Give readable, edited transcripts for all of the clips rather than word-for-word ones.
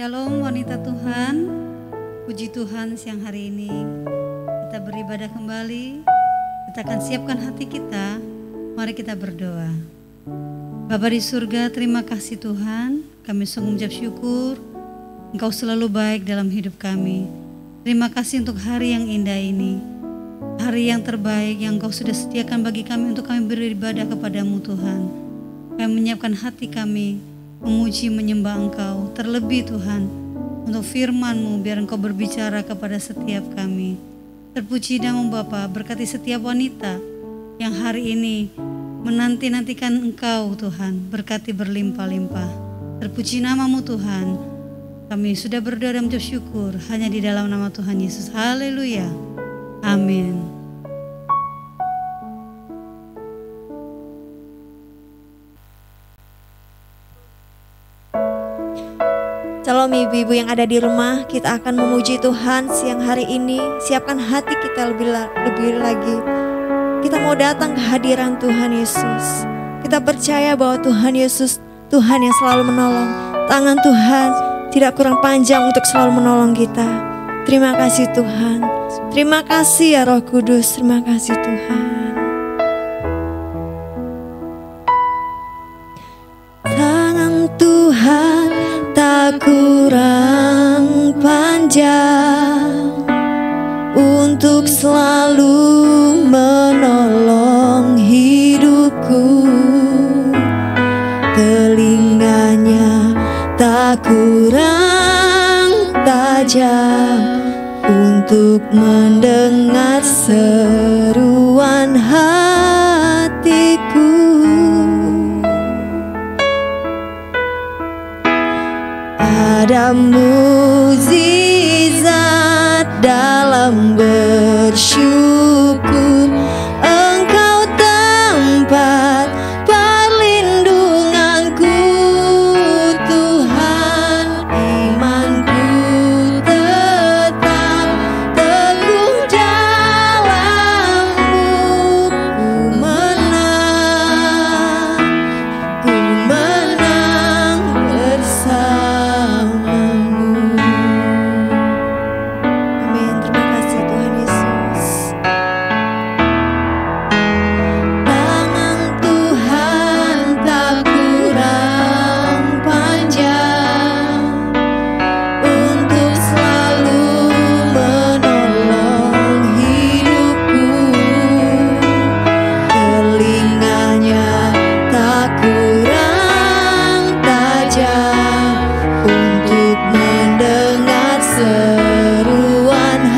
Shalom wanita Tuhan, puji Tuhan siang hari ini kita beribadah kembali. Kita akan siapkan hati kita, mari kita berdoa. Bapa di surga, terima kasih Tuhan, kami sungguh mengucap syukur Engkau selalu baik dalam hidup kami. Terima kasih untuk hari yang indah ini, hari yang terbaik yang Engkau sudah sediakan bagi kami untuk kami beribadah kepadamu Tuhan. Kami menyiapkan hati kami memuji menyembah Engkau, terlebih Tuhan untuk firman-Mu, biar Engkau berbicara kepada setiap kami. Terpuji namamu Bapa, berkati setiap wanita yang hari ini menanti-nantikan Engkau Tuhan, berkati berlimpah-limpah. Terpuji namamu Tuhan, kami sudah berdoa dan mengucap syukur hanya di dalam nama Tuhan Yesus. Haleluya, amin. Shalom ibu-ibu yang ada di rumah, kita akan memuji Tuhan siang hari ini. Siapkan hati kita lebih lagi. Kita mau datang ke hadiran Tuhan Yesus. Kita percaya bahwa Tuhan Yesus, Tuhan yang selalu menolong. Tangan Tuhan tidak kurang panjang untuk selalu menolong kita. Terima kasih Tuhan. Terima kasih ya Roh Kudus. Terima kasih Tuhan. Tangan Tuhan tak kurang panjang untuk selalu menolong hidupku. Telinganya tak kurang tajam untuk mendengar seruan hatiku. Ada mukjizat dalam bersyukur, Engkau tempat perlindunganku. Tuhan, imanku tetap teguh dalam-Mu. Ku menang bersama. Untuk mendengar seruan hati.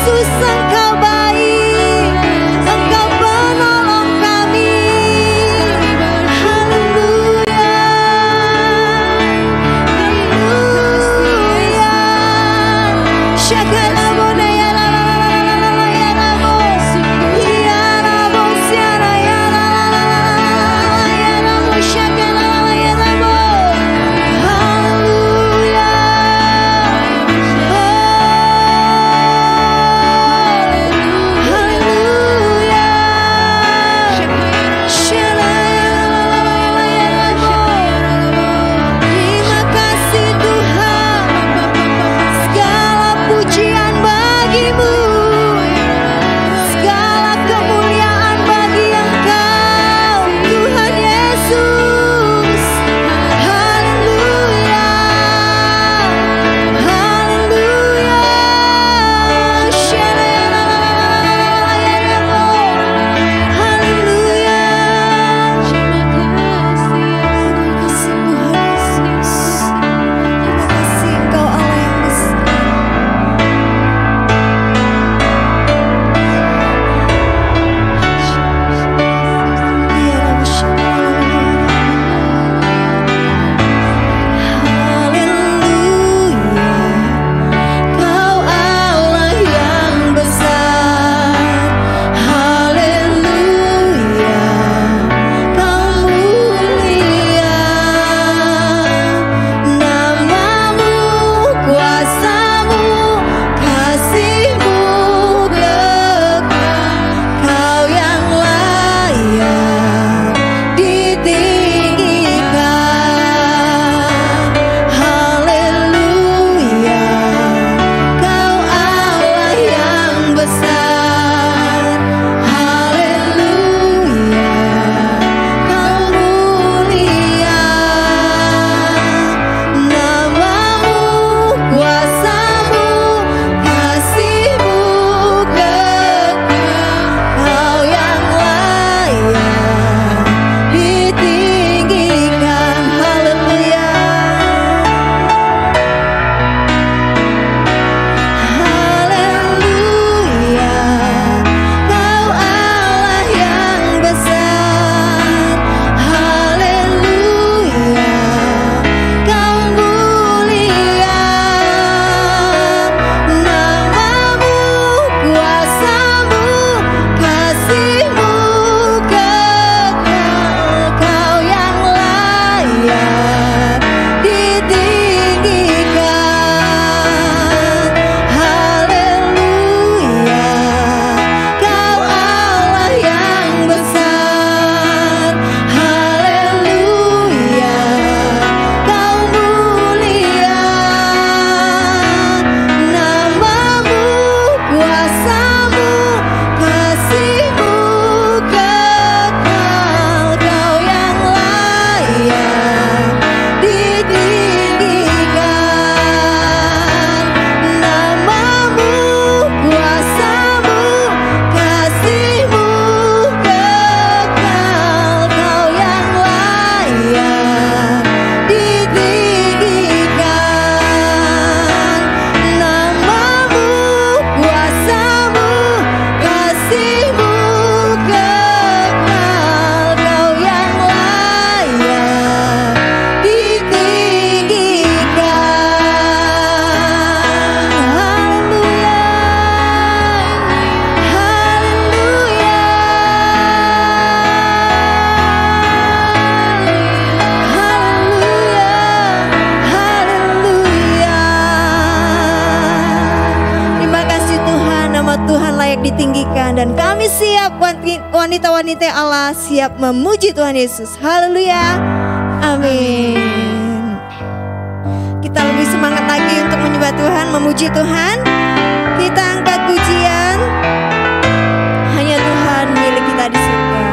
Yesus, Engkau baik, Engkau penolong kami. Haleluya, haleluya. Shakala bonaya la la la la la la ya rabo, ya rabo siara ya la la la la ya rabo, shakala la ya rabo. Haleluya, haleluya. Terima kasih Tuhan, segala pujian bagimu, segala kemuliaan bagi Engkau, Tuhan Yesus. Haleluya, haleluya. Haleluya. Terima kasih Tuhan Yesus. Terima kasih Engkau Allah yang besar. Haleluya, Kau Allah yang besar. Haleluya, Kau mulia. Namamu, kuasamu, kasihmu kekal. Kau yang layak ditinggikan. Haleluya, Kau Allah yang besar. Haleluya, Kau mulia. Namamu, kuasamu, kasihmu kekal. Kau yang layak ditinggikan. Haleluya, haleluya. Kau Allah yang besar. Haleluya, Kau mulia. Namamu, kuasamu, kasihmu kekal. Kau yang layak ditinggikan. Haleluya, Kau Allah yang besar. Haleluya, Kau mulia. Namamu, kuasamu, kasihmu kekal. Kau yang layak ditinggikan. Namamu, kuasamu, kasihmu kekal. Kau yang layak ditinggikan. Namamu, kuasamu, kasihmu kekal. Kau yang layak ditinggikan. Haleluya, haleluya, haleluya, haleluya. Terima kasih Tuhan, nama Tuhan layak ditinggikan. Dan kami siap, wanita-wanita Allah siap memuji Tuhan Yesus. Haleluya, amin. Kita lebih semangat lagi untuk menyembah Tuhan, memuji Tuhan. Kita angkat pujian, hanya Tuhan milik kita di surga.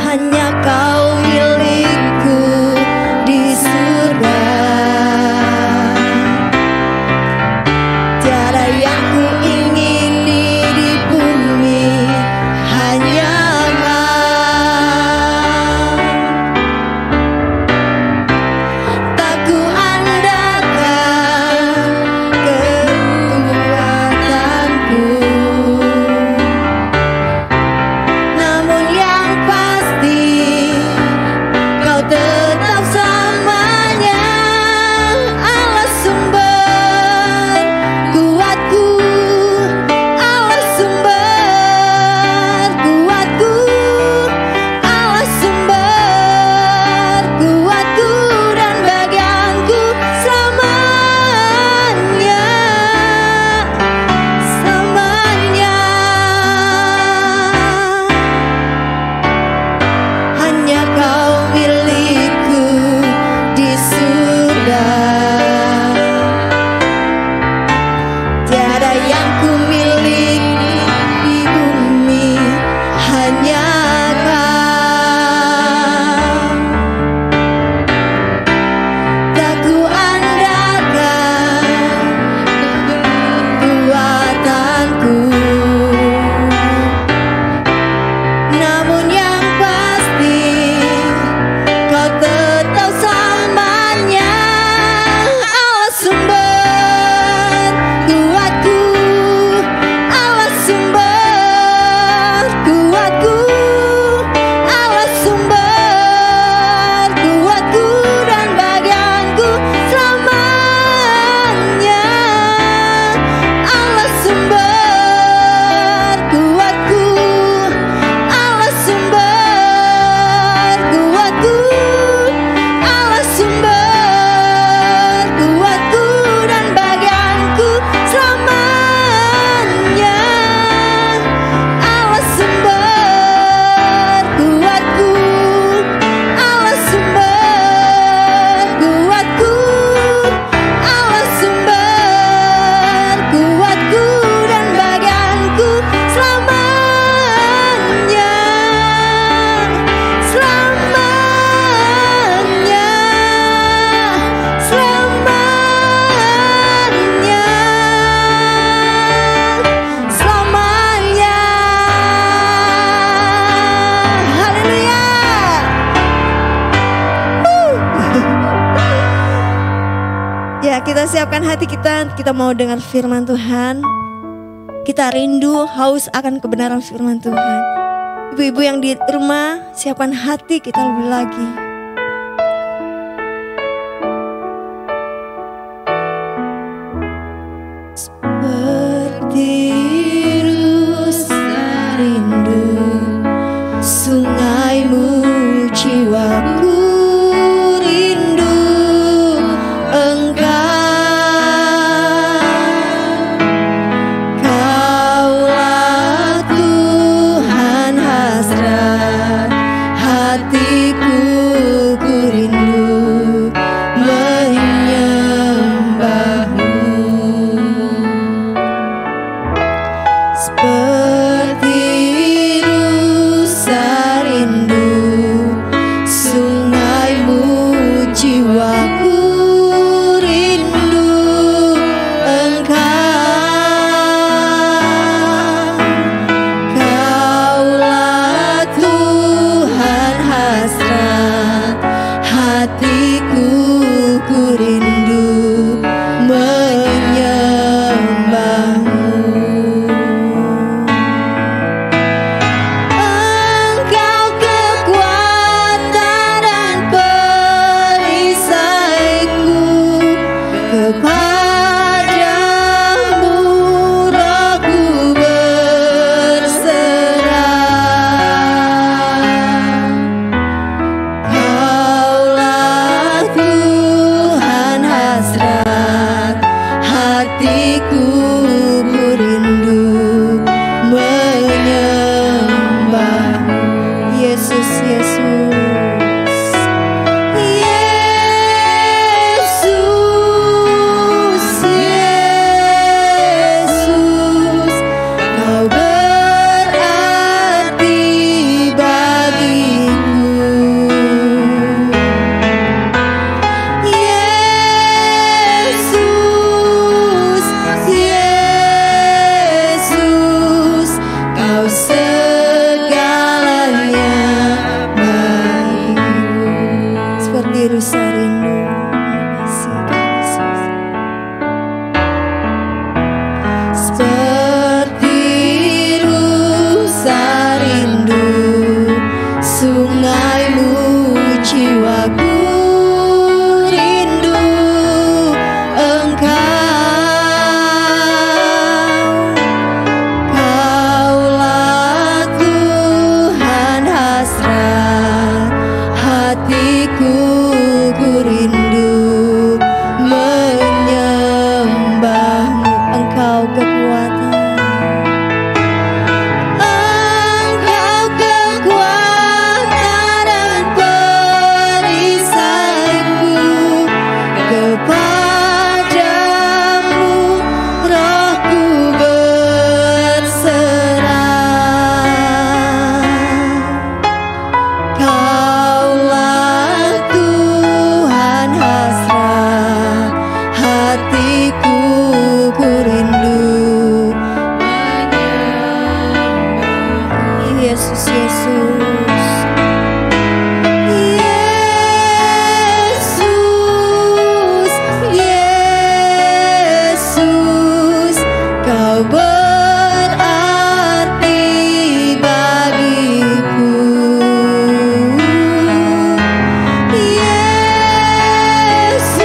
Hanya Kau milikku di surga. Tiada yang ku ingini di bumi, hanya Kau. Ya, kita siapkan hati kita mau dengar firman Tuhan. Kita rindu, haus akan kebenaran firman Tuhan. Ibu-ibu yang di rumah, siapkan hati kita lebih lagi. Seperti rusa rindu sungaimu, jiwaku rindu Engkau. Kaulah Tuhan hasrat hatiku, ku rindu menyembahmu. Seperti rusa rindu sungaimu, jiwaku rindu Engkau. Kaulah Tuhan hasrat hatiku, ku rindu menyembahmu. Engkau kekuatan dan perisaiku, kepadamu rohku berserah. Kaulah Tuhan hasrat hatiku, ku rindu menyembahmu. Yesus, Yesus, Yesus, Yesus, Kau berarti bagiku. Yesus, Yesus, Kau segalanya bagiku. Seperti rusa rindu. Seperti rusa rindu sungaimu, jiwaku rindu Engkau. Kaulah Tuhan hasrat hatiku, ku rindu menyembahmu. Engkau kekuatan, Engkau kekuatan dan perisaiku, kepadamu rohku berserah. Kaulah Tuhan hasrat hatiku, ku rindu menyembahmu. Yesus, Yesus, Yesus, Yesus, Kau berarti bagiku. Yesus,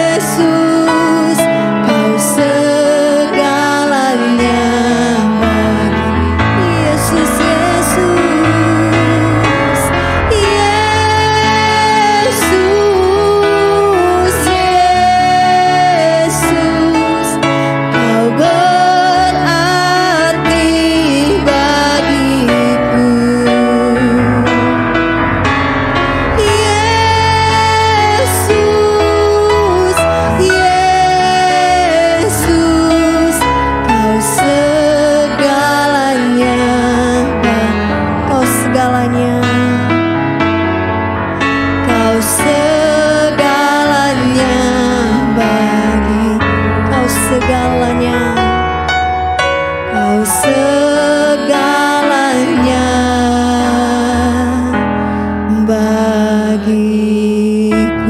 Yesus, Kau segalanya bagiku. Yesus, Yesus, Yesus, Yesus, Kau berarti bagiku. Yesus, Yesus, Kau segalanya, Kau segalanya, Kau segalanya bagi, Kau segalanya, Kau segalanya bagiku.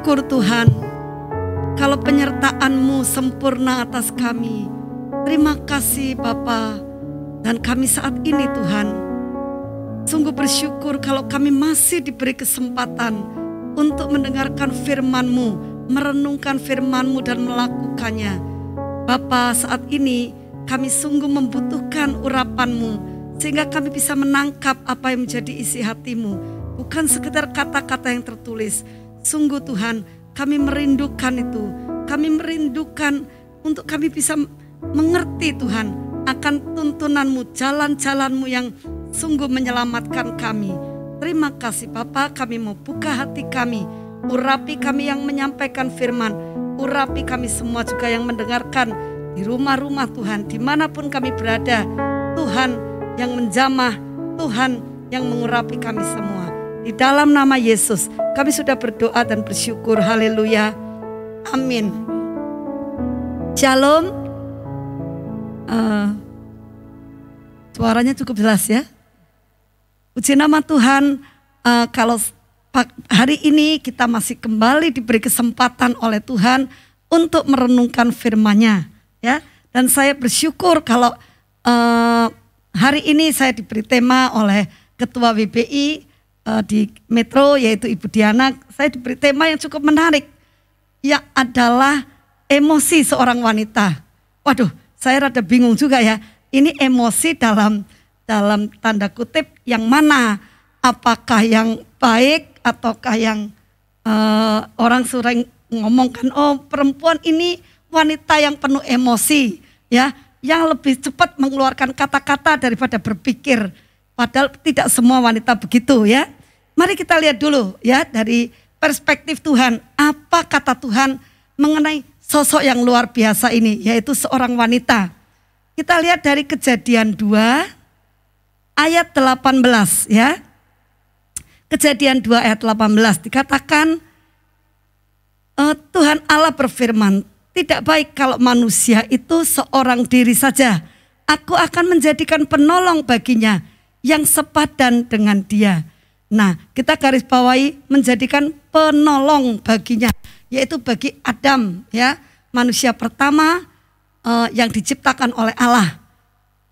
bersyukur Tuhan, kalau penyertaan-Mu sempurna atas kami. Terima kasih Bapa. Dan kami saat ini Tuhan, sungguh bersyukur kalau kami masih diberi kesempatan untuk mendengarkan firman-Mu, merenungkan firman-Mu dan melakukannya. Bapa, saat ini kami sungguh membutuhkan urapan-Mu, sehingga kami bisa menangkap apa yang menjadi isi hati-Mu, bukan sekedar kata-kata yang tertulis. Sungguh Tuhan, kami merindukan itu. Kami merindukan untuk kami bisa mengerti Tuhan akan tuntunan-Mu, jalan-jalan-Mu yang sungguh menyelamatkan kami. Terima kasih Bapa, kami mau buka hati kami, urapi kami yang menyampaikan firman, urapi kami semua juga yang mendengarkan di rumah-rumah Tuhan, dimanapun kami berada. Tuhan yang menjamah, Tuhan yang mengurapi kami semua. Di dalam nama Yesus kami sudah berdoa dan bersyukur. Haleluya. Amin. Shalom. Suaranya cukup jelas ya. Puji nama Tuhan. Kalau hari ini kita masih kembali diberi kesempatan oleh Tuhan untuk merenungkan firman-Nya, ya. Dan saya bersyukur kalau hari ini saya diberi tema oleh Ketua WBI di Metro, yaitu Ibu Diana. Saya diberi tema yang cukup menarik, yang adalah emosi seorang wanita. Waduh, saya rada bingung juga ya. Ini emosi dalam tanda kutip yang mana? Apakah yang baik ataukah yang orang sering ngomongkan, oh perempuan ini wanita yang penuh emosi, ya, yang lebih cepat mengeluarkan kata-kata daripada berpikir. Padahal tidak semua wanita begitu, ya. Mari kita lihat dulu ya dari perspektif Tuhan. Apa kata Tuhan mengenai sosok yang luar biasa ini, yaitu seorang wanita. Kita lihat dari Kejadian 2 ayat 18 ya. Kejadian 2 ayat 18 dikatakan Tuhan Allah berfirman, tidak baik kalau manusia itu seorang diri saja. Aku akan menjadikan penolong baginya yang sepadan dengan dia. Nah, kita garis bawahi menjadikan penolong baginya, yaitu bagi Adam, ya, manusia pertama yang diciptakan oleh Allah.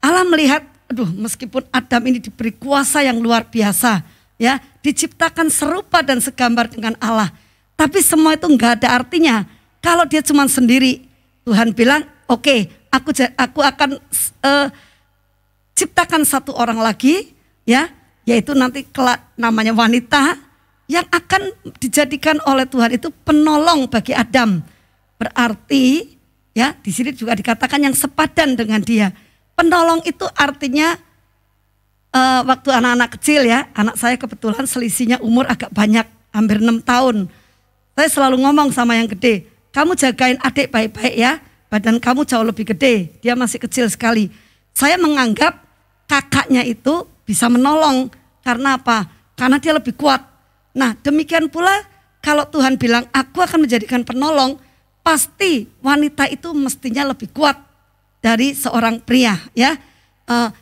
Allah melihat, aduh, meskipun Adam ini diberi kuasa yang luar biasa, ya, diciptakan serupa dan segambar dengan Allah, tapi semua itu enggak ada artinya kalau dia cuma sendiri. Tuhan bilang, oke, aku akan ciptakan satu orang lagi, ya, yaitu nanti kelak namanya wanita yang akan dijadikan oleh Tuhan itu penolong bagi Adam. Berarti ya, di sini juga dikatakan yang sepadan dengan dia. Penolong itu artinya waktu anak-anak kecil ya, anak saya kebetulan selisihnya umur agak banyak, hampir 6 tahun. Saya selalu ngomong sama yang gede, kamu jagain adik baik-baik ya, badan kamu jauh lebih gede, dia masih kecil sekali. Saya menganggap kakaknya itu bisa menolong, karena apa? Karena dia lebih kuat. Nah, demikian pula kalau Tuhan bilang aku akan menjadikan penolong, pasti wanita itu mestinya lebih kuat dari seorang pria, ya.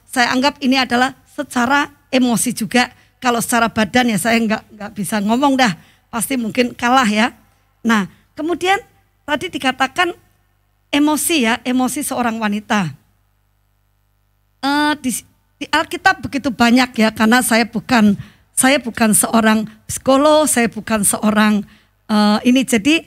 Saya anggap ini adalah secara emosi juga. Kalau secara badan ya saya nggak bisa ngomong dah, pasti mungkin kalah ya. Nah, kemudian tadi dikatakan emosi ya, emosi seorang wanita. Di Alkitab begitu banyak ya, karena saya bukan seorang psikolog, saya bukan seorang ini, jadi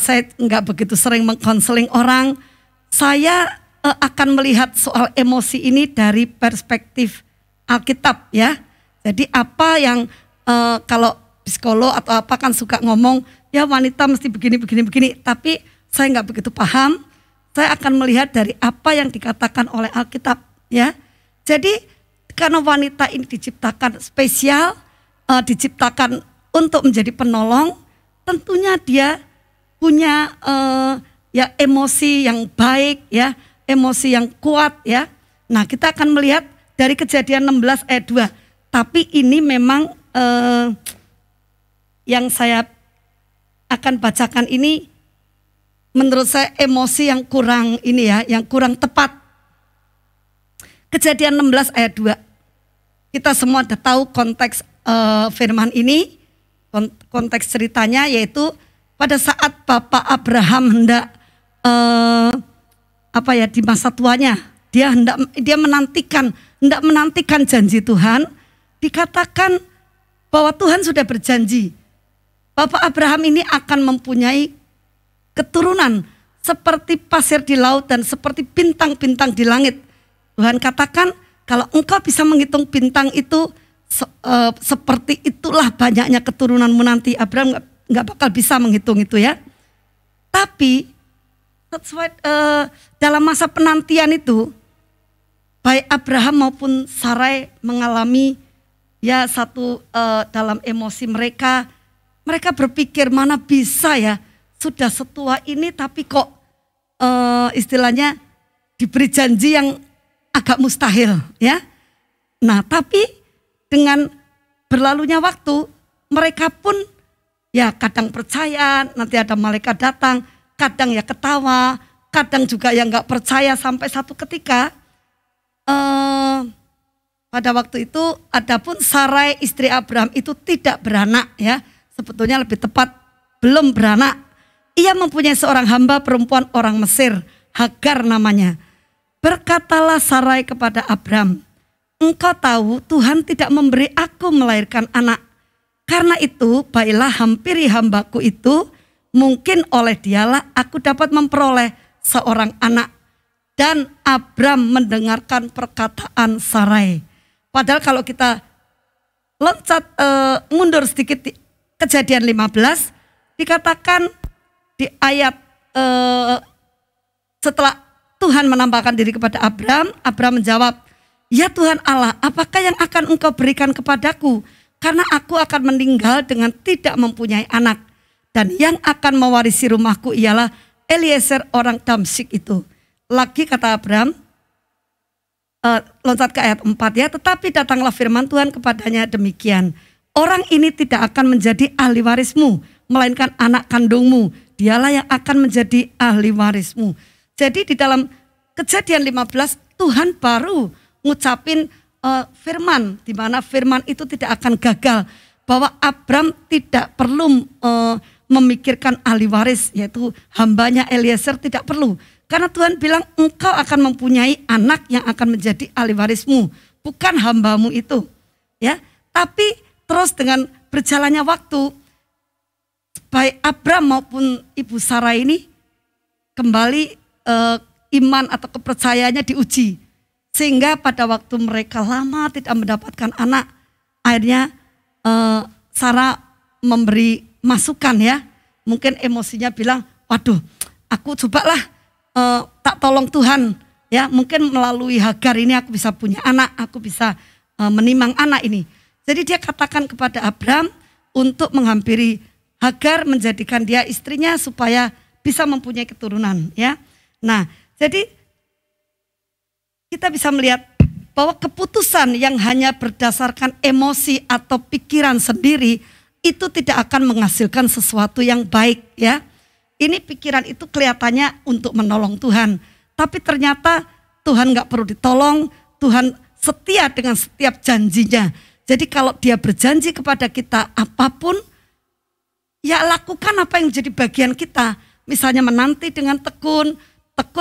saya nggak begitu sering mengkonseling orang. Saya akan melihat soal emosi ini dari perspektif Alkitab ya. Jadi apa yang kalau psikolog atau apa kan suka ngomong ya wanita mesti begini, tapi saya nggak begitu paham. Saya akan melihat dari apa yang dikatakan oleh Alkitab ya. Jadi karena wanita ini diciptakan spesial, diciptakan untuk menjadi penolong, tentunya dia punya ya emosi yang baik ya, emosi yang kuat ya. Nah, kita akan melihat dari Kejadian 16 ayat 2. Tapi ini memang yang saya akan bacakan ini menurut saya emosi yang kurang ini ya, yang kurang tepat. Kejadian 16 ayat 2. Kita semua sudah tahu konteks firman ini. konteks ceritanya yaitu pada saat Bapak Abraham hendak di masa tuanya dia hendak menantikan janji Tuhan, dikatakan bahwa Tuhan sudah berjanji Bapak Abraham ini akan mempunyai keturunan seperti pasir di laut dan seperti bintang-bintang di langit. Tuhan katakan kalau engkau bisa menghitung bintang itu seperti itulah banyaknya keturunanmu nanti. Abraham nggak bakal bisa menghitung itu ya. Tapi dalam masa penantian itu, baik Abraham maupun Sarai mengalami ya satu dalam emosi mereka berpikir mana bisa ya sudah setua ini tapi kok istilahnya diberi janji yang agak mustahil ya. Nah tapi dengan berlalunya waktu mereka pun ya kadang percaya nanti ada malaikat datang, kadang ya ketawa, kadang juga yang nggak percaya sampai satu ketika pada waktu itu adapun Sarai istri Abraham itu tidak beranak ya, sebetulnya lebih tepat belum beranak. Ia mempunyai seorang hamba perempuan orang Mesir, Hagar namanya. Berkatalah Sarai kepada Abram, engkau tahu Tuhan tidak memberi aku melahirkan anak. Karena itu baiklah hampiri hambaku itu, mungkin oleh dialah aku dapat memperoleh seorang anak. Dan Abram mendengarkan perkataan Sarai. Padahal kalau kita loncat mundur sedikit di Kejadian 15, dikatakan di ayat setelah Tuhan menampakkan diri kepada Abram menjawab, ya Tuhan Allah, apakah yang akan engkau berikan kepadaku? Karena aku akan meninggal dengan tidak mempunyai anak. Dan yang akan mewarisi rumahku ialah Eliezer orang Damsyik itu. Lagi kata Abram, loncat ke ayat 4 ya, tetapi datanglah firman Tuhan kepadanya demikian. Orang ini tidak akan menjadi ahli warismu, melainkan anak kandungmu. Dialah yang akan menjadi ahli warismu. Jadi di dalam Kejadian 15 Tuhan baru ngucapin firman, di mana firman itu tidak akan gagal, bahwa Abram tidak perlu memikirkan ahli waris, yaitu hambanya Eliezer tidak perlu, karena Tuhan bilang engkau akan mempunyai anak yang akan menjadi ahli warismu, bukan hambamu itu, ya. Tapi terus dengan berjalannya waktu, baik Abram maupun Ibu Sarah ini kembali iman atau kepercayaannya diuji. Sehingga pada waktu mereka lama tidak mendapatkan anak, akhirnya Sarah memberi masukan ya. Mungkin emosinya bilang, waduh aku cobalah tak tolong Tuhan. Ya, mungkin melalui Hagar ini aku bisa punya anak, aku bisa menimang anak ini. Jadi dia katakan kepada Abram untuk menghampiri Hagar, menjadikan dia istrinya supaya bisa mempunyai keturunan ya. Nah, jadi kita bisa melihat bahwa keputusan yang hanya berdasarkan emosi atau pikiran sendiri itu tidak akan menghasilkan sesuatu yang baik ya. Ini pikiran itu kelihatannya untuk menolong Tuhan, tapi ternyata Tuhan gak perlu ditolong. Tuhan setia dengan setiap janjinya. Jadi kalau dia berjanji kepada kita apapun, ya lakukan apa yang menjadi bagian kita. Misalnya menanti dengan tekun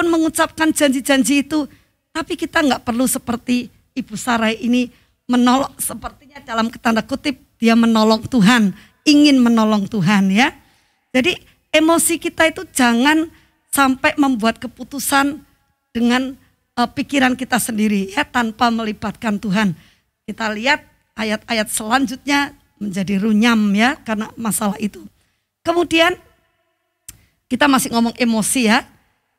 mengucapkan janji-janji itu. Tapi kita nggak perlu seperti Ibu Sarai ini menolong, sepertinya dalam tanda kutip dia menolong Tuhan, ingin menolong Tuhan ya. Jadi emosi kita itu jangan sampai membuat keputusan dengan pikiran kita sendiri ya, tanpa melibatkan Tuhan. Kita lihat ayat-ayat selanjutnya menjadi runyam ya karena masalah itu. Kemudian kita masih ngomong emosi ya.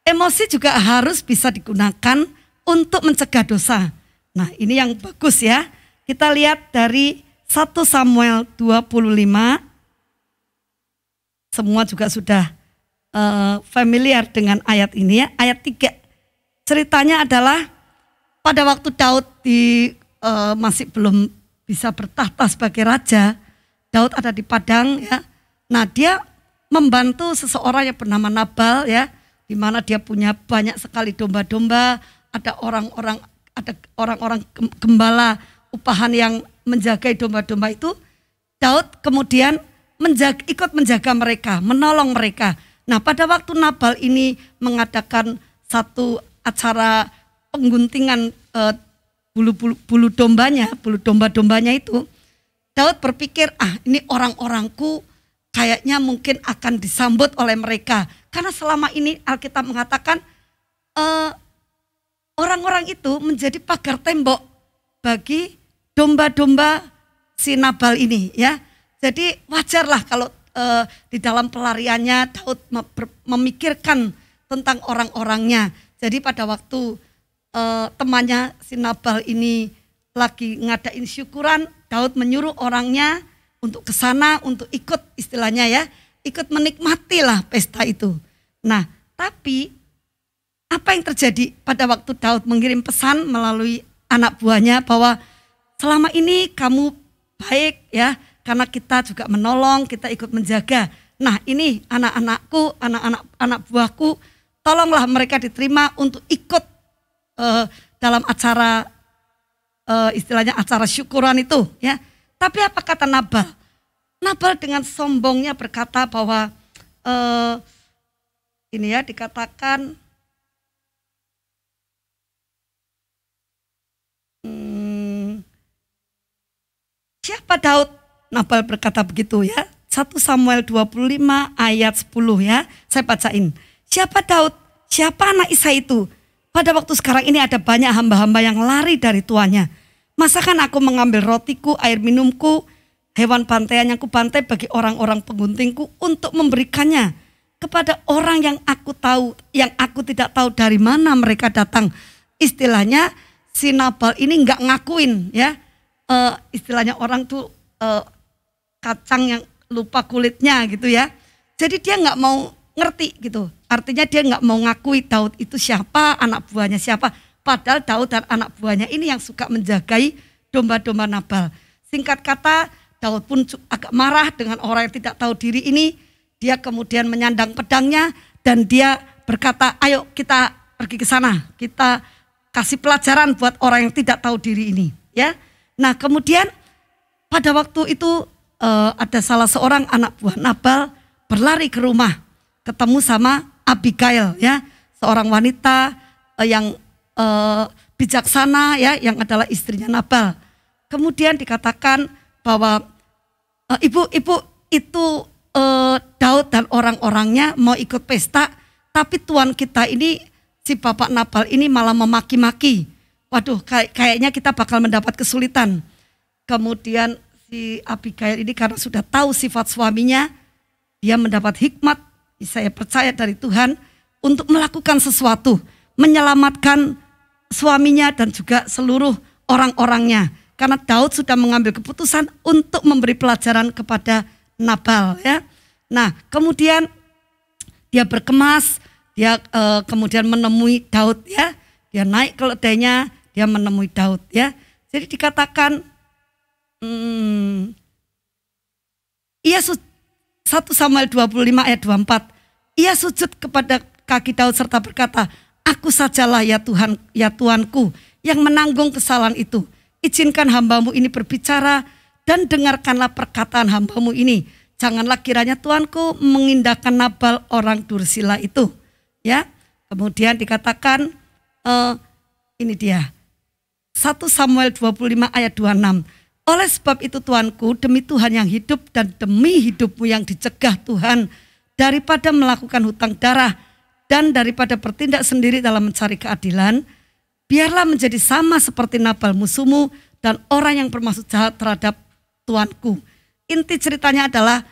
Emosi juga harus bisa digunakan untuk mencegah dosa. Nah ini yang bagus ya. Kita lihat dari 1 Samuel 25. Semua juga sudah familiar dengan ayat ini ya. Ayat 3. Ceritanya adalah pada waktu Daud masih belum bisa bertahta sebagai raja. Daud ada di padang ya. Nah dia membantu seseorang yang bernama Nabal ya, di mana dia punya banyak sekali domba-domba, ada orang-orang gembala upahan yang menjaga domba-domba itu. Daud kemudian ikut menjaga mereka, menolong mereka. Nah, pada waktu Nabal ini mengadakan satu acara pengguntingan bulu domba-dombanya itu, Daud berpikir, ini orang-orangku kayaknya mungkin akan disambut oleh mereka. Karena selama ini Alkitab mengatakan orang-orang itu menjadi pagar tembok bagi domba-domba si Nabal ini, ya. Jadi wajarlah kalau di dalam pelariannya Daud memikirkan tentang orang-orangnya. Jadi pada waktu temannya si Nabal ini lagi ngadain syukuran, Daud menyuruh orangnya untuk ke sana, untuk ikut istilahnya ya, ikut menikmatilah pesta itu. Nah, tapi apa yang terjadi pada waktu Daud mengirim pesan melalui anak buahnya bahwa selama ini kamu baik ya, karena kita juga menolong, kita ikut menjaga. Nah, ini anak-anakku, anak buahku, tolonglah mereka diterima untuk ikut dalam acara istilahnya acara syukuran itu ya. Tapi apa kata Nabal? Nabal dengan sombongnya berkata bahwa ini ya dikatakan siapa Daud? Nabal berkata begitu ya. 1 Samuel 25 ayat 10 ya. Saya bacain. Siapa Daud? Siapa anak Isai itu? Pada waktu sekarang ini ada banyak hamba-hamba yang lari dari tuannya. Masakan aku mengambil rotiku, air minumku, hewan pantaian yang kubantai bagi orang-orang pengguntingku untuk memberikannya kepada orang yang aku tahu, yang aku tidak tahu dari mana mereka datang. Istilahnya si Nabal ini nggak ngakuin ya. Istilahnya orang tuh kacang yang lupa kulitnya gitu ya. Jadi dia nggak mau ngerti gitu. Artinya dia nggak mau ngakui Daud itu siapa, anak buahnya siapa. Padahal Daud dan anak buahnya ini yang suka menjagai domba-domba Nabal. Singkat kata, Daud pun agak marah dengan orang yang tidak tahu diri ini. Dia kemudian menyandang pedangnya dan dia berkata, ayo kita pergi ke sana. Kita kasih pelajaran buat orang yang tidak tahu diri ini. Ya. Nah kemudian pada waktu itu ada salah seorang anak buah Nabal berlari ke rumah, ketemu sama Abigail ya, seorang wanita yang bijaksana ya, yang adalah istrinya Nabal. Kemudian dikatakan bahwa ibu itu Daud dan orang-orangnya mau ikut pesta, tapi tuan kita ini si bapak Nabal ini malah memaki-maki. Waduh, kayaknya kita bakal mendapat kesulitan. Kemudian si Abigail ini karena sudah tahu sifat suaminya, dia mendapat hikmat, saya percaya dari Tuhan, untuk melakukan sesuatu, menyelamatkan suaminya dan juga seluruh orang-orangnya. Karena Daud sudah mengambil keputusan untuk memberi pelajaran kepada Nabal ya. Nah kemudian dia berkemas, dia kemudian menemui Daud ya. Dia naik keledainya, dia menemui Daud ya. Jadi dikatakan 1 Samuel 25 ayat 24. Ia sujud kepada kaki Daud serta berkata, aku sajalah ya Tuhan, ya Tuanku yang menanggung kesalahan itu. Izinkan hambamu ini berbicara dan dengarkanlah perkataan hambamu ini. Janganlah kiranya Tuanku mengindahkan Nabal orang Dursila itu. Ya. Kemudian dikatakan ini dia. 1 Samuel 25 ayat 26. Oleh sebab itu Tuanku, demi Tuhan yang hidup dan demi hidupmu yang dicegah Tuhan, daripada melakukan hutang darah dan daripada bertindak sendiri dalam mencari keadilan, biarlah menjadi sama seperti Nabal musuhmu dan orang yang bermaksud jahat terhadap Tuanku. Inti ceritanya adalah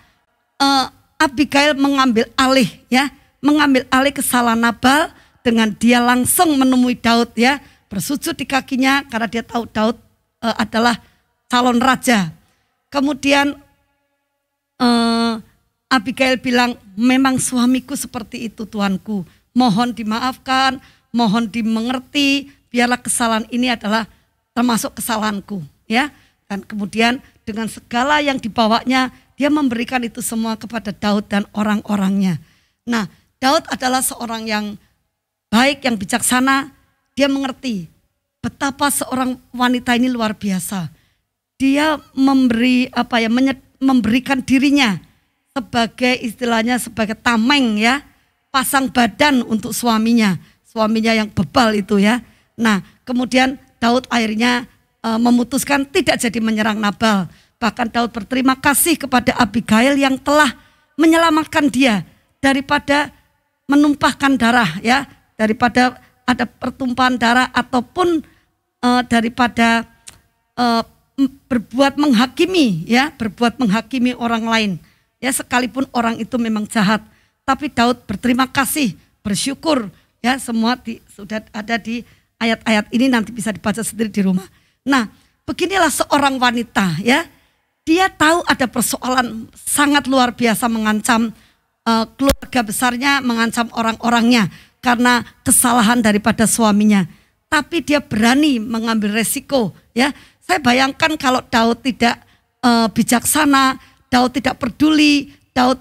Abigail mengambil alih ya, mengambil alih kesalahan Nabal dengan dia langsung menemui Daud ya, bersujud di kakinya karena dia tahu Daud adalah calon raja. Kemudian Abigail bilang, memang suamiku seperti itu Tuanku. Mohon dimaafkan, mohon dimengerti, biarlah kesalahan ini adalah termasuk kesalahanku. Ya. Dan kemudian dengan segala yang dibawanya, dia memberikan itu semua kepada Daud dan orang-orangnya. Nah, Daud adalah seorang yang baik, yang bijaksana. Dia mengerti betapa seorang wanita ini luar biasa. Dia memberikan dirinya sebagai istilahnya sebagai tameng ya, pasang badan untuk suaminya yang bebal itu ya. Nah kemudian Daud akhirnya memutuskan tidak jadi menyerang Nabal. Bahkan Daud berterima kasih kepada Abigail yang telah menyelamatkan dia daripada menumpahkan darah ya, daripada ada pertumpahan darah ataupun daripada berbuat menghakimi ya, berbuat menghakimi orang lain ya, sekalipun orang itu memang jahat. Tapi Daud berterima kasih, bersyukur ya, semua sudah ada di ayat-ayat ini, nanti bisa dibaca sendiri di rumah. Nah, beginilah seorang wanita ya, dia tahu ada persoalan sangat luar biasa mengancam keluarga besarnya, mengancam orang-orangnya karena kesalahan daripada suaminya. Tapi dia berani mengambil resiko ya. Saya bayangkan kalau Daud tidak bijaksana, Daud tidak peduli, Daud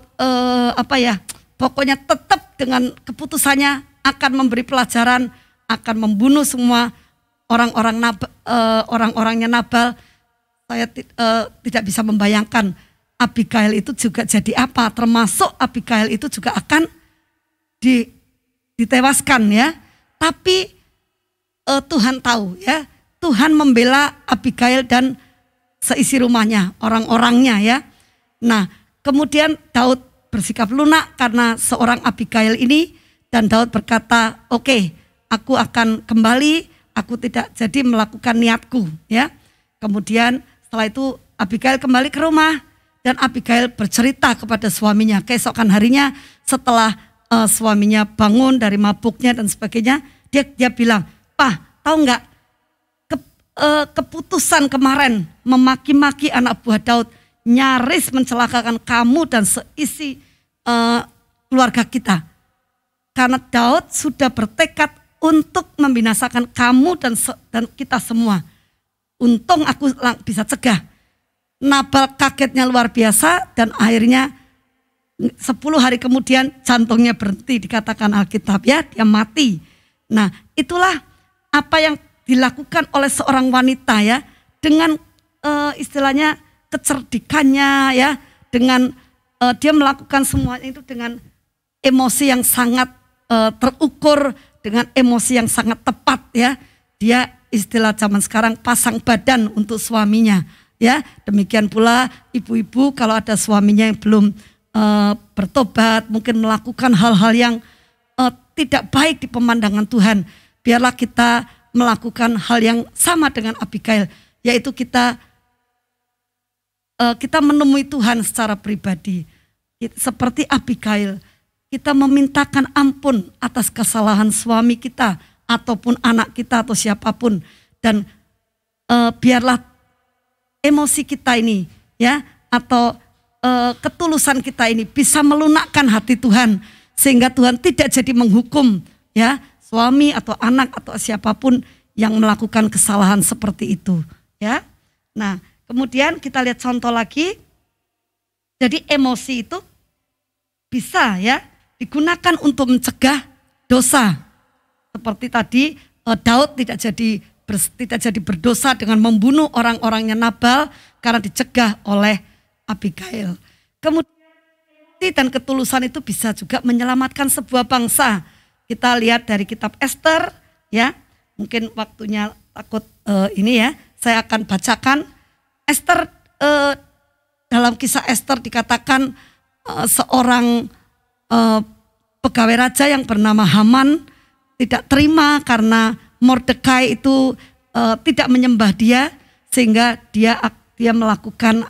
pokoknya tetap dengan keputusannya akan memberi pelajaran, akan membunuh semua orang-orangnya Nabal. Saya tidak bisa membayangkan Abigail itu juga jadi apa, termasuk Abigail itu juga akan ditewaskan ya. Tapi Tuhan tahu ya, Tuhan membela Abigail dan seisi rumahnya, orang-orangnya ya. Nah kemudian Daud bersikap lunak karena seorang Abigail ini, dan Daud berkata, oke, aku akan kembali, aku tidak jadi melakukan niatku ya. Kemudian setelah itu Abigail kembali ke rumah dan Abigail bercerita kepada suaminya. Keesokan harinya setelah suaminya bangun dari mabuknya dan sebagainya, dia bilang, "Pak, tahu nggak keputusan kemarin memaki-maki anak buah Daud nyaris mencelakakan kamu dan seisi keluarga kita. Karena Daud sudah bertekad untuk membinasakan kamu dan kita semua. Untung aku bisa cegah." Nabal kagetnya luar biasa dan akhirnya 10 hari kemudian jantungnya berhenti, dikatakan Alkitab ya, dia mati. Nah itulah apa yang dilakukan oleh seorang wanita ya, dengan istilahnya kecerdikannya ya, dengan dia melakukan semuanya itu dengan emosi yang sangat terukur, dengan emosi yang sangat tepat ya. Dia istilah zaman sekarang pasang badan untuk suaminya ya. Demikian pula ibu-ibu kalau ada suaminya yang belum bertobat, mungkin melakukan hal-hal yang tidak baik di pemandangan Tuhan, biarlah kita melakukan hal yang sama dengan Abigail, yaitu kita menemui Tuhan secara pribadi. Seperti Abigail, kita memintakan ampun atas kesalahan suami kita ataupun anak kita atau siapapun, dan biarlah emosi kita ini ya, atau ketulusan kita ini bisa melunakkan hati Tuhan, sehingga Tuhan tidak jadi menghukum ya suami atau anak atau siapapun yang melakukan kesalahan seperti itu ya. Nah kemudian kita lihat contoh lagi. Jadi emosi itu bisa ya digunakan untuk mencegah dosa. Seperti tadi Daud tidak jadi berdosa dengan membunuh orang-orangnya Nabal karena dicegah oleh Abigail. Kemudian dan ketulusan itu bisa juga menyelamatkan sebuah bangsa. Kita lihat dari kitab Ester ya. Mungkin waktunya takut ini ya, saya akan bacakan Ester. Dalam kisah Ester dikatakan seorang pegawai raja yang bernama Haman tidak terima karena Mordekai itu tidak menyembah dia, sehingga dia melakukan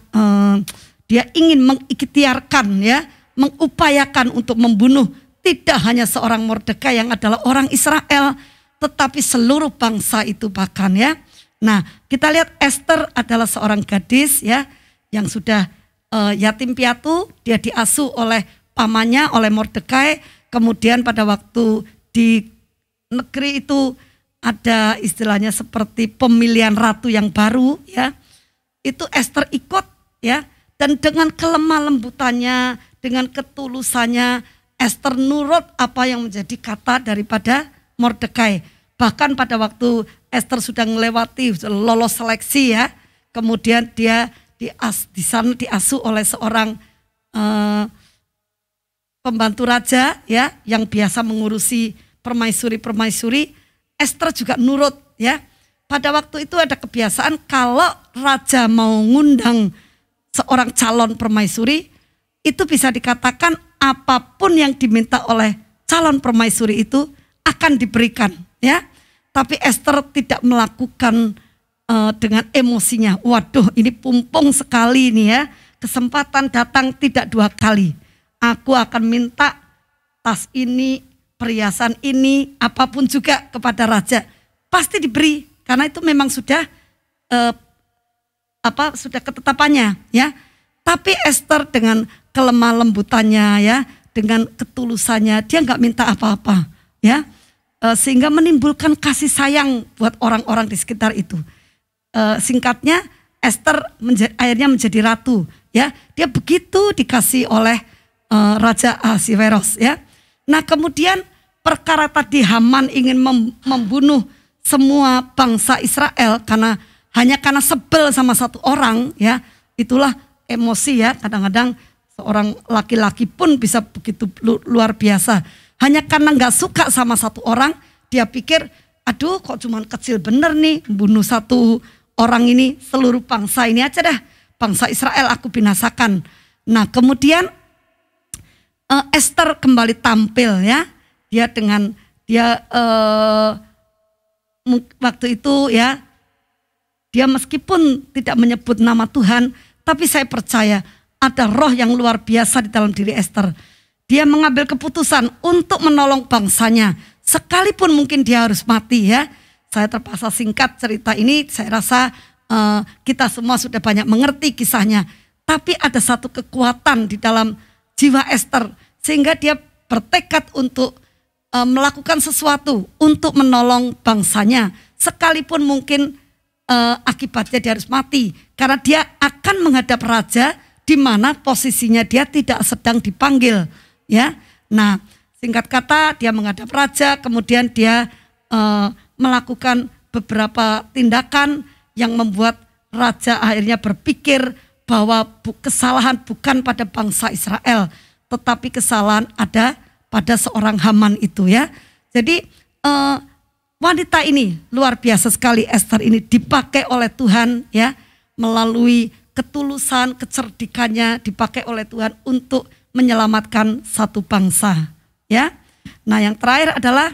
dia ingin mengikhtiarkan ya, mengupayakan untuk membunuh tidak hanya seorang Mordekai yang adalah orang Israel, tetapi seluruh bangsa itu bahkan ya. Nah kita lihat Ester adalah seorang gadis ya, yang sudah yatim piatu. Dia diasuh oleh pamannya, oleh Mordekai. Kemudian pada waktu di negeri itu ada istilahnya seperti pemilihan ratu yang baru ya, itu Ester ikut ya, dan dengan kelemah lembutannya, dengan ketulusannya, Ester nurut apa yang menjadi kata daripada Mordekai. Bahkan pada waktu Ester sudah melewati lolos seleksi ya, kemudian dia di sana diasuh oleh seorang pembantu raja ya yang biasa mengurusi permaisuri-permaisuri, Ester juga nurut ya. Pada waktu itu ada kebiasaan kalau raja mau ngundang seorang calon permaisuri, itu bisa dikatakan apapun yang diminta oleh calon permaisuri itu akan diberikan ya. Tapi Ester tidak melakukan dengan emosinya. Waduh, ini pumpung sekali nih ya. Kesempatan datang tidak 2 kali. Aku akan minta tas ini, perhiasan ini, apapun juga kepada raja. Pasti diberi karena itu memang sudah sudah ketetapannya ya. Tapi Ester dengan kelemah lembutannya ya, dengan ketulusannya, dia nggak minta apa-apa ya. Sehingga menimbulkan kasih sayang buat orang-orang di sekitar itu. Singkatnya Ester akhirnya menjadi ratu ya. Dia begitu dikasih oleh Raja Ahasiweros ya. Nah kemudian perkara tadi Haman ingin membunuh semua bangsa Israel hanya karena sebel sama satu orang ya. Itulah emosi ya, kadang-kadang seorang laki-laki pun bisa begitu luar biasa. Hanya karena gak suka sama satu orang, dia pikir aduh kok cuman kecil bener nih bunuh satu orang ini, seluruh bangsa ini aja dah, bangsa Israel aku binasakan. Nah kemudian Ester kembali tampil ya, waktu itu ya, dia meskipun tidak menyebut nama Tuhan, tapi saya percaya ada roh yang luar biasa di dalam diri Ester. Dia mengambil keputusan untuk menolong bangsanya, sekalipun mungkin dia harus mati ya. Saya terpaksa singkat cerita ini, saya rasa kita semua sudah banyak mengerti kisahnya. Tapi ada satu kekuatan di dalam jiwa Ester, sehingga dia bertekad untuk melakukan sesuatu untuk menolong bangsanya, sekalipun mungkin akibatnya dia harus mati, karena dia akan menghadap raja di mana posisinya dia tidak sedang dipanggil ya. Nah singkat kata dia menghadap raja, kemudian dia melakukan beberapa tindakan yang membuat raja akhirnya berpikir bahwa kesalahan bukan pada bangsa Israel, tetapi kesalahan ada pada seorang Haman itu ya. Jadi wanita ini luar biasa sekali, Ester ini dipakai oleh Tuhan ya, melalui ketulusan, kecerdikannya dipakai oleh Tuhan untuk menyelamatkan satu bangsa ya. Nah yang terakhir adalah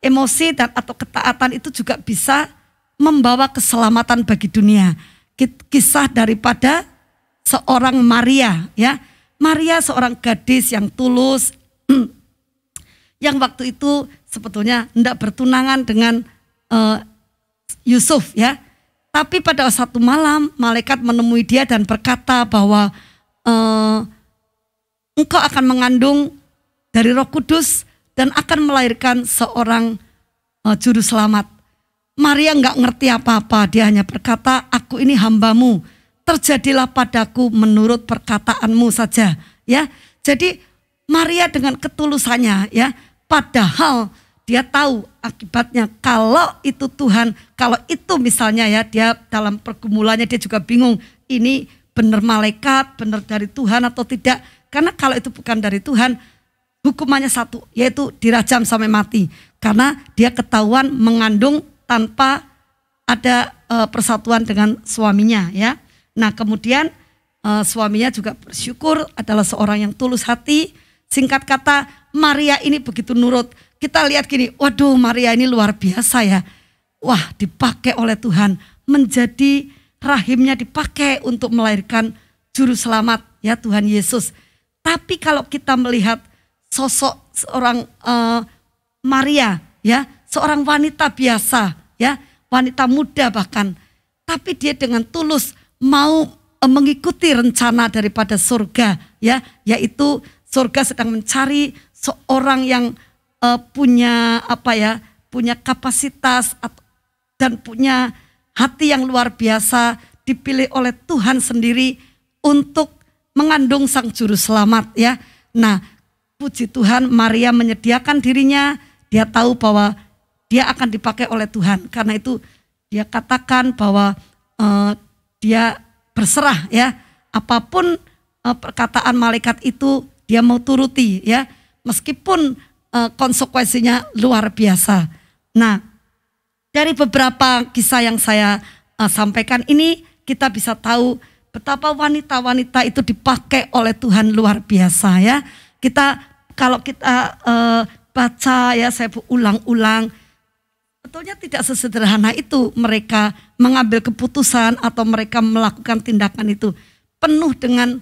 emosi dan atau ketaatan itu juga bisa membawa keselamatan bagi dunia. Kisah daripada seorang Maria ya. Maria seorang gadis yang tulus yang waktu itu sebetulnya hendak bertunangan dengan Yusuf ya. Tapi pada satu malam malaikat menemui dia dan berkata bahwa engkau akan mengandung dari Roh Kudus dan akan melahirkan seorang juru selamat. Maria nggak ngerti apa-apa, dia hanya berkata, aku ini hambamu, terjadilah padaku menurut perkataanmu saja ya. Jadi Maria dengan ketulusannya ya, padahal dia tahu akibatnya kalau itu Tuhan, kalau itu misalnya ya, dia dalam pergumulannya dia juga bingung, ini benar malaikat, benar dari Tuhan atau tidak. Karena kalau itu bukan dari Tuhan, hukumannya satu, yaitu dirajam sampai mati. Karena dia ketahuan mengandung tanpa ada persatuan dengan suaminya ya. Nah kemudian suaminya juga bersyukur, adalah seorang yang tulus hati. Singkat kata Maria ini begitu nurut. Kita lihat gini, waduh Maria ini luar biasa ya. Wah dipakai oleh Tuhan, menjadi rahimnya dipakai untuk melahirkan juru selamat ya, Tuhan Yesus. Tapi kalau kita melihat sosok seorang Maria ya, seorang wanita biasa ya, wanita muda bahkan, tapi dia dengan tulus mau mengikuti rencana daripada surga ya, yaitu surga sedang mencari seorang yang punya punya kapasitas dan punya hati yang luar biasa, dipilih oleh Tuhan sendiri untuk mengandung sang juru selamat ya. Nah puji Tuhan, Maria menyediakan dirinya, dia tahu bahwa dia akan dipakai oleh Tuhan. Karena itu dia katakan bahwa dia berserah ya, apapun perkataan malaikat itu dia mau turuti ya, meskipun konsekuensinya luar biasa. Nah, dari beberapa kisah yang saya sampaikan ini, kita bisa tahu betapa wanita-wanita itu dipakai oleh Tuhan luar biasa ya. Kalau kita baca ya, saya ulang-ulang, betulnya tidak sesederhana itu mereka mengambil keputusan atau mereka melakukan tindakan itu. Penuh dengan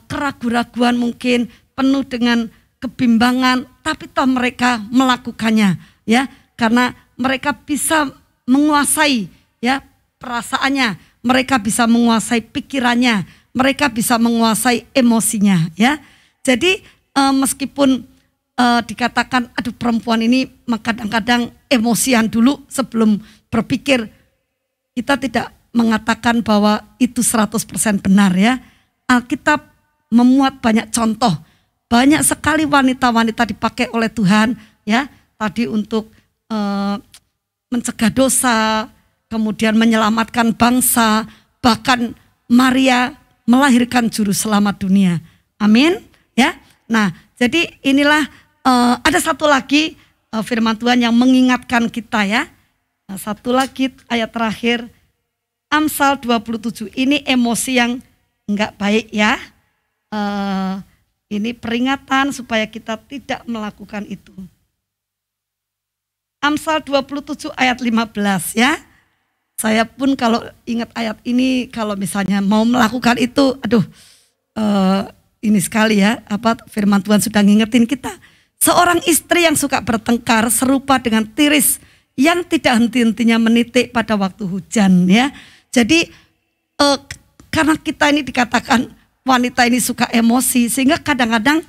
keraguan-raguan mungkin, penuh dengan kebimbangan, tapi toh mereka melakukannya ya, karena mereka bisa menguasai ya perasaannya, mereka bisa menguasai pikirannya, mereka bisa menguasai emosinya ya. Jadi meskipun dikatakan aduh perempuan ini kadang-kadang emosian dulu sebelum berpikir, kita tidak mengatakan bahwa itu 100% benar ya. Alkitab memuat banyak contoh. Banyak sekali wanita-wanita dipakai oleh Tuhan ya, tadi untuk mencegah dosa, kemudian menyelamatkan bangsa, bahkan Maria melahirkan juru selamat dunia. Amin ya. Nah, jadi inilah ada satu lagi firman Tuhan yang mengingatkan kita ya. Nah, satu lagi ayat terakhir Amsal 27. Ini emosi yang enggak baik ya. Ini peringatan supaya kita tidak melakukan itu. Amsal 27 ayat 15 ya. Saya pun kalau ingat ayat ini, kalau misalnya mau melakukan itu, aduh ini sekali ya, firman Tuhan sudah ngingetin kita. Seorang istri yang suka bertengkar serupa dengan tiris yang tidak henti-hentinya menitik pada waktu hujan ya. Jadi karena kita ini dikatakan wanita ini suka emosi, sehingga kadang-kadang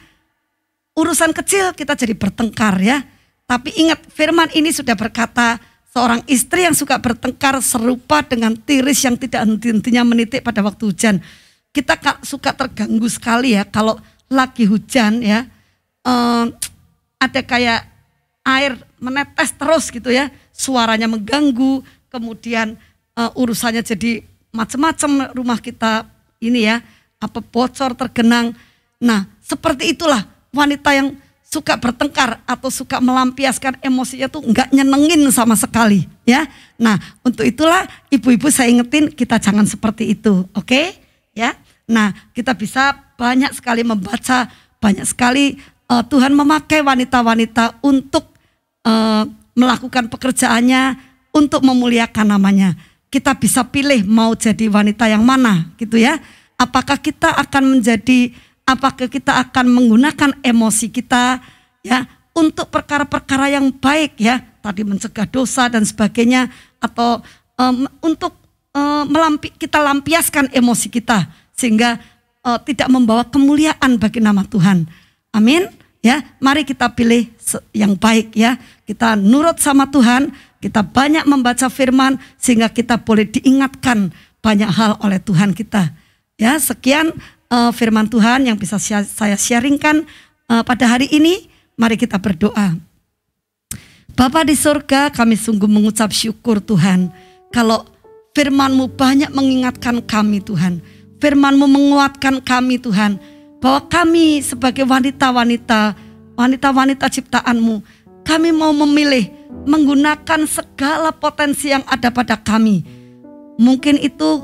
urusan kecil kita jadi bertengkar ya. Tapi ingat, firman ini sudah berkata, seorang istri yang suka bertengkar serupa dengan tiris yang tidak henti-hentinya menitik pada waktu hujan. Kita suka terganggu sekali ya kalau lagi hujan ya, ada kayak air menetes terus gitu ya, suaranya mengganggu, kemudian urusannya jadi macam-macam rumah kita ini ya, bocor, tergenang. Nah, seperti itulah wanita yang suka bertengkar atau suka melampiaskan emosinya tuh enggak nyenengin sama sekali ya. Nah, untuk itulah ibu-ibu saya ingetin kita jangan seperti itu, oke? Ya. Nah, kita bisa banyak sekali membaca, banyak sekali Tuhan memakai wanita-wanita untuk melakukan pekerjaannya, untuk memuliakan namanya. Kita bisa pilih mau jadi wanita yang mana gitu ya. Apakah kita akan menggunakan emosi kita ya untuk perkara-perkara yang baik ya, tadi mencegah dosa dan sebagainya, atau untuk kita lampiaskan emosi kita sehingga tidak membawa kemuliaan bagi nama Tuhan. Amin ya. Mari kita pilih yang baik ya. Kita nurut sama Tuhan, kita banyak membaca firman sehingga kita boleh diingatkan banyak hal oleh Tuhan kita. Ya, sekian firman Tuhan yang bisa saya sharingkan pada hari ini. Mari kita berdoa. Bapa di surga, kami sungguh mengucap syukur Tuhan, kalau firman-Mu banyak mengingatkan kami Tuhan. Firman-Mu menguatkan kami Tuhan, bahwa kami sebagai wanita-wanita ciptaan-Mu, kami mau memilih menggunakan segala potensi yang ada pada kami. Mungkin itu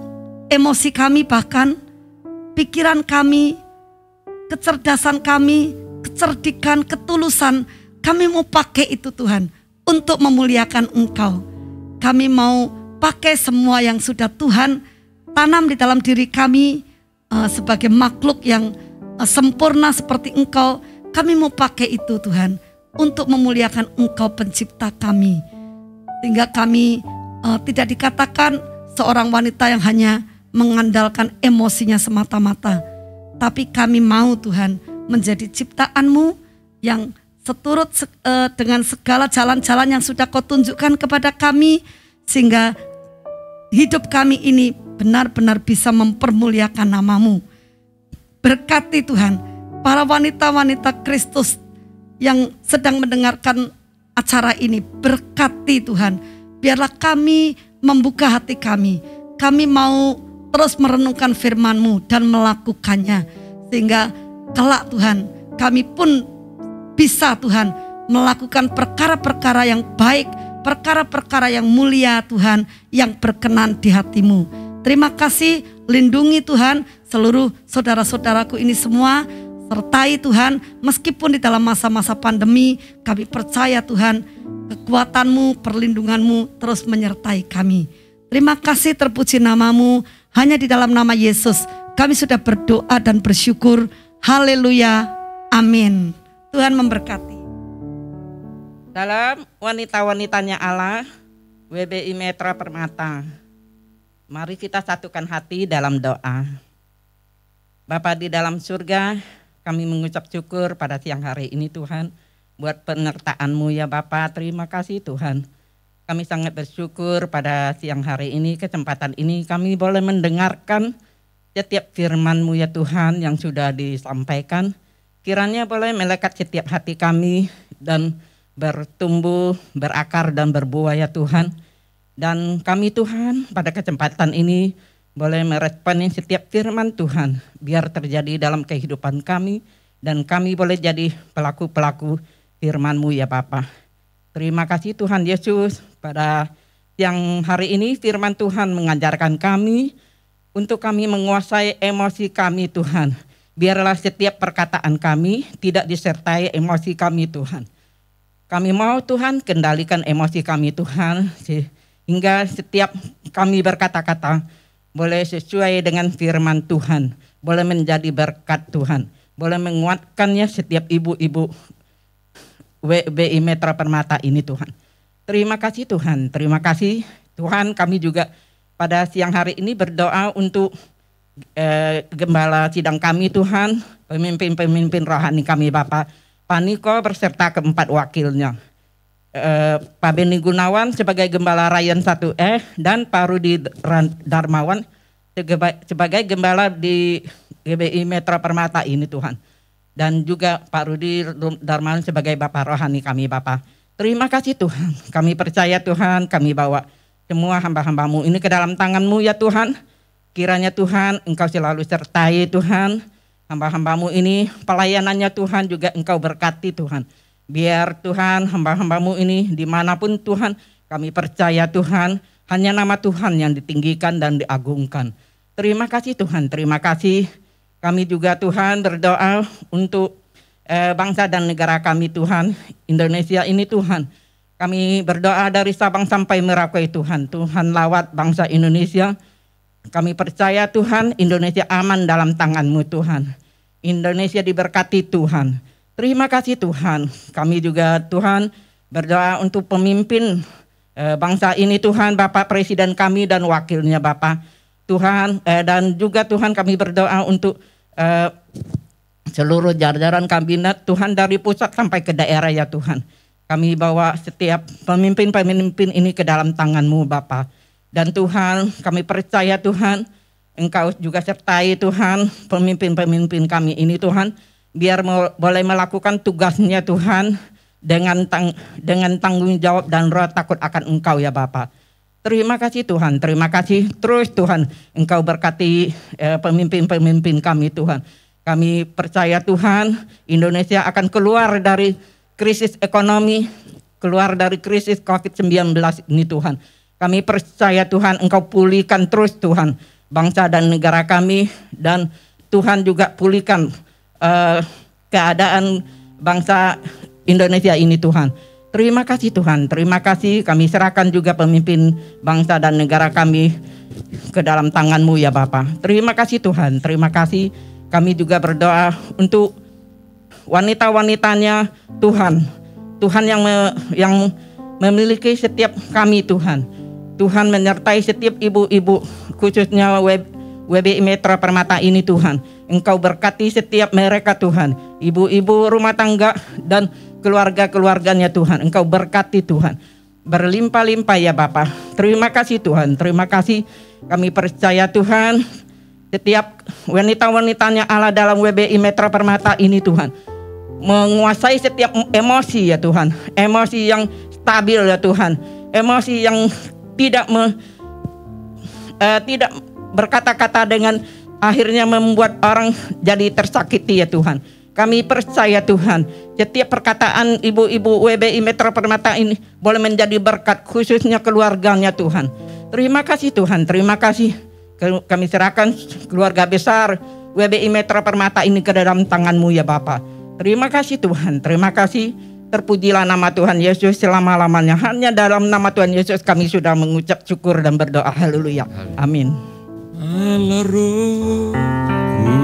emosi kami, bahkan pikiran kami, kecerdasan kami, kecerdikan, ketulusan, kami mau pakai itu Tuhan untuk memuliakan Engkau. Kami mau pakai semua yang sudah Tuhan tanam di dalam diri kami sebagai makhluk yang sempurna seperti Engkau. Kami mau pakai itu Tuhan untuk memuliakan Engkau pencipta kami. Sehingga kami tidak dikatakan seorang wanita yang hanya mengandalkan emosinya semata-mata. Tapi kami mau Tuhan menjadi ciptaan-Mu yang seturut dengan segala jalan-jalan yang sudah Kau tunjukkan kepada kami. Sehingga hidup kami ini benar-benar bisa mempermuliakan nama-Mu. Berkati Tuhan para wanita-wanita Kristus yang sedang mendengarkan acara ini. Berkati Tuhan, biarlah kami membuka hati kami. Kami mau terus merenungkan firman-Mu dan melakukannya. Sehingga kelak Tuhan kami pun bisa Tuhan melakukan perkara-perkara yang baik, perkara-perkara yang mulia Tuhan, yang berkenan di hati-Mu. Terima kasih, lindungi Tuhan seluruh saudara-saudaraku ini semua, sertai Tuhan meskipun di dalam masa-masa pandemi, kami percaya Tuhan kekuatan-Mu, perlindungan-Mu terus menyertai kami. Terima kasih, terpuji nama-Mu, hanya di dalam nama Yesus kami sudah berdoa dan bersyukur. Haleluya, amin. Tuhan memberkati. Dalam wanita-wanitanya Allah, WBI Metra Permata, mari kita satukan hati dalam doa. Bapa di dalam surga, kami mengucap syukur pada siang hari ini Tuhan, buat penyertaan-Mu ya Bapa. Terima kasih Tuhan. Kami sangat bersyukur pada siang hari ini, kesempatan ini kami boleh mendengarkan setiap firman-Mu ya Tuhan yang sudah disampaikan. Kiranya boleh melekat setiap hati kami dan bertumbuh, berakar dan berbuah ya Tuhan. Dan kami Tuhan pada kesempatan ini boleh meresponi setiap firman Tuhan biar terjadi dalam kehidupan kami dan kami boleh jadi pelaku-pelaku firman-Mu ya Bapa. Terima kasih Tuhan Yesus, pada siang hari ini firman Tuhan mengajarkan kami untuk kami menguasai emosi kami Tuhan. Biarlah setiap perkataan kami tidak disertai emosi kami Tuhan. Kami mau Tuhan kendalikan emosi kami Tuhan, sehingga setiap kami berkata-kata boleh sesuai dengan firman Tuhan, boleh menjadi berkat Tuhan, boleh menguatkannya setiap ibu-ibu WBI Metra Permata ini Tuhan. Terima kasih Tuhan, terima kasih Tuhan. Kami juga pada siang hari ini berdoa untuk gembala sidang kami Tuhan, pemimpin-pemimpin rohani kami Bapak Paniko beserta keempat wakilnya, Pak Beni Gunawan sebagai gembala Ryan 1E dan Pak Rudi Darmawan sebagai gembala di GBI Metra Permata ini Tuhan. Dan juga Pak Rudi Darmawan sebagai Bapak rohani kami Bapak. Terima kasih Tuhan, kami percaya Tuhan, kami bawa semua hamba-hamba-Mu ini ke dalam tangan-Mu ya Tuhan. Kiranya Tuhan Engkau selalu sertai Tuhan, hamba-hamba-Mu ini pelayanannya Tuhan juga Engkau berkati Tuhan. Biar Tuhan hamba-hamba-Mu ini dimanapun Tuhan, kami percaya Tuhan hanya nama Tuhan yang ditinggikan dan diagungkan. Terima kasih Tuhan, terima kasih. Kami juga Tuhan berdoa untuk bangsa dan negara kami Tuhan, Indonesia ini Tuhan. Kami berdoa dari Sabang sampai Merauke Tuhan. Tuhan lawat bangsa Indonesia. Kami percaya Tuhan Indonesia aman dalam tangan-Mu Tuhan. Indonesia diberkati Tuhan. Terima kasih Tuhan. Kami juga Tuhan berdoa untuk pemimpin bangsa ini Tuhan, Bapak Presiden kami dan wakilnya Bapak Tuhan. Dan juga Tuhan kami berdoa untuk seluruh jajaran kabinet Tuhan dari pusat sampai ke daerah ya Tuhan. Kami bawa setiap pemimpin-pemimpin ini ke dalam tangan-Mu Bapa. Dan Tuhan kami percaya Tuhan Engkau juga sertai Tuhan pemimpin-pemimpin kami ini Tuhan. Biar boleh melakukan tugasnya Tuhan dengan tanggung jawab dan roh takut akan Engkau ya Bapa. Terima kasih Tuhan, terima kasih. Terus Tuhan Engkau berkati pemimpin-pemimpin kami Tuhan. Kami percaya Tuhan Indonesia akan keluar dari krisis ekonomi, keluar dari krisis COVID-19 ini Tuhan. Kami percaya Tuhan Engkau pulihkan terus Tuhan bangsa dan negara kami. Dan Tuhan juga pulihkan keadaan bangsa Indonesia ini Tuhan. Terima kasih Tuhan, terima kasih. Kami serahkan juga pemimpin bangsa dan negara kami ke dalam tangan-Mu ya Bapa. Terima kasih Tuhan, terima kasih. Kami juga berdoa untuk wanita-wanitanya Tuhan. Tuhan yang memiliki setiap kami Tuhan. Tuhan menyertai setiap ibu-ibu khususnya WBI Metra Permata ini Tuhan. Engkau berkati setiap mereka Tuhan. Ibu-ibu rumah tangga dan keluarga-keluarganya Tuhan. Engkau berkati Tuhan. Berlimpah-limpah ya Bapa. Terima kasih Tuhan. Terima kasih. Kami percaya Tuhan. Setiap wanita-wanitanya Allah dalam WBI Metra Permata ini Tuhan. Menguasai setiap emosi ya Tuhan. Emosi yang stabil ya Tuhan. Emosi yang tidak berkata-kata dengan akhirnya membuat orang jadi tersakiti ya Tuhan. Kami percaya Tuhan, setiap perkataan ibu-ibu WBI Metra Permata ini boleh menjadi berkat khususnya keluarganya Tuhan. Terima kasih Tuhan, terima kasih. Kami serahkan keluarga besar WBI Metra Permata ini ke dalam tangan-Mu ya Bapa. Terima kasih Tuhan, terima kasih. Terpujilah nama Tuhan Yesus selama-lamanya. Hanya dalam nama Tuhan Yesus kami sudah mengucap syukur dan berdoa. Haleluya. Amin. Allah Rohku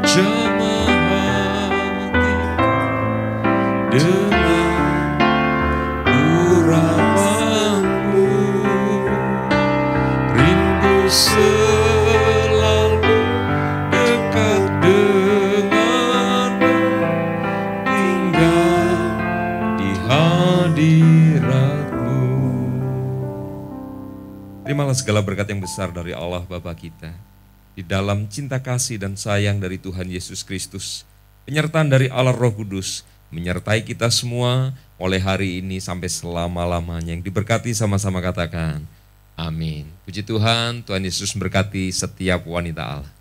jamah hatiku dengan urapanmu, rindu selalu dekat denganmu, tinggal di hadiratmu. Terimalah segala berkat yang besar dari Allah Bapa kita, di dalam cinta kasih dan sayang dari Tuhan Yesus Kristus, penyertaan dari Allah Roh Kudus, menyertai kita semua mulai hari ini sampai selama-lamanya. Yang diberkati sama-sama katakan, amin. Puji Tuhan, Tuhan Yesus memberkati setiap wanita Allah.